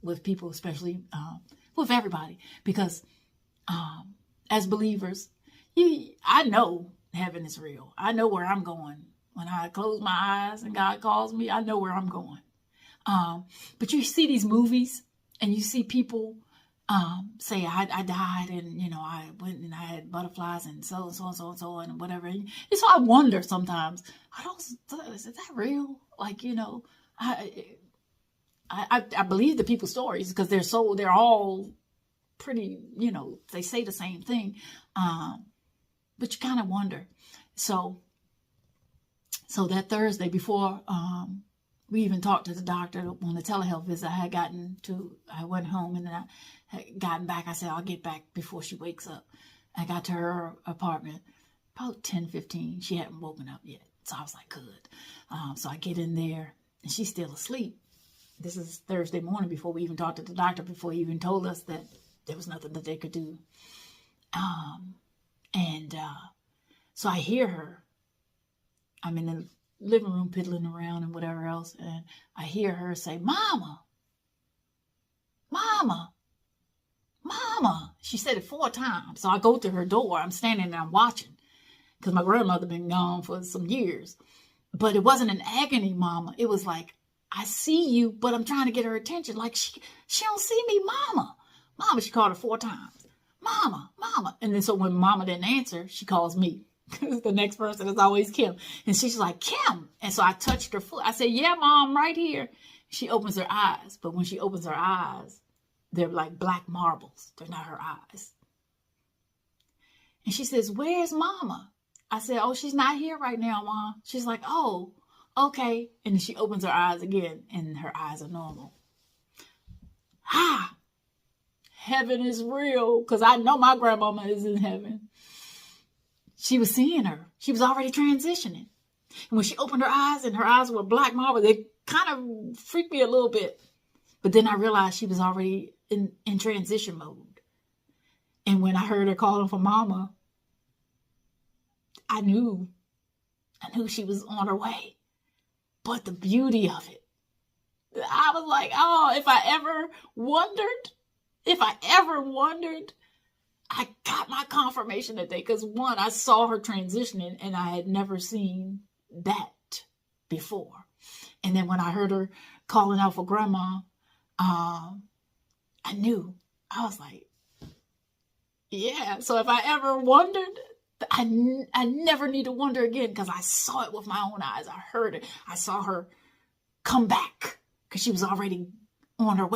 with people, especially with everybody, because as believers, I know heaven is real. I know where I'm going. When I close my eyes and God calls me, I know where I'm going. But you see these movies and you see people say, I died and, I went and I had butterflies and so and so and so and so and whatever. And so I wonder sometimes, is that real? Like, I believe the people's stories because they're all pretty, they say the same thing. But you kind of wonder. So that Thursday before we even talked to the doctor on the telehealth visit, I went home and then I had gotten back. I said, I'll get back before she wakes up. I got to her apartment about 10:15. She hadn't woken up yet. So I was like, good. So I get in there and she's still asleep. This is Thursday morning before we even talked to the doctor, before he even told us that there was nothing that they could do. So I hear her. I'm in the living room piddling around and whatever else. And I hear her say, Mama, Mama, Mama. She said it 4 times. So I go to her door. I'm standing there, I'm watching. Because my grandmother been gone for some years. But it wasn't an agony, Mama. It was like, I see you, but I'm trying to get her attention. Like, she don't see me, Mama. Mama, she called her 4 times. Mama, Mama. And then so when Mama didn't answer, she calls me. Because the next person is always Kim. And she's like, Kim. And so I touched her foot. I said, yeah, Mom, right here. She opens her eyes. But when she opens her eyes, they're like black marbles. They're not her eyes. And she says, where's Mama? I said, oh, she's not here right now, Mom. She's like, oh, okay. And then she opens her eyes again and her eyes are normal. Heaven is real, because I know my grandmama is in heaven. She was seeing her. She was already transitioning. And when she opened her eyes and her eyes were black marble, they kind of freaked me a little bit. But then I realized she was already in transition mode. And when I heard her calling for Mama, I knew she was on her way. But the beauty of it, I was like, oh, if I ever wondered, I got my confirmation that day. Because one, I saw her transitioning and I had never seen that before. And then when I heard her calling out for Grandma, I knew. I was like, yeah. So if I ever wondered, I never need to wonder again, because I saw it with my own eyes. I heard it. I saw her come back because she was already on her way.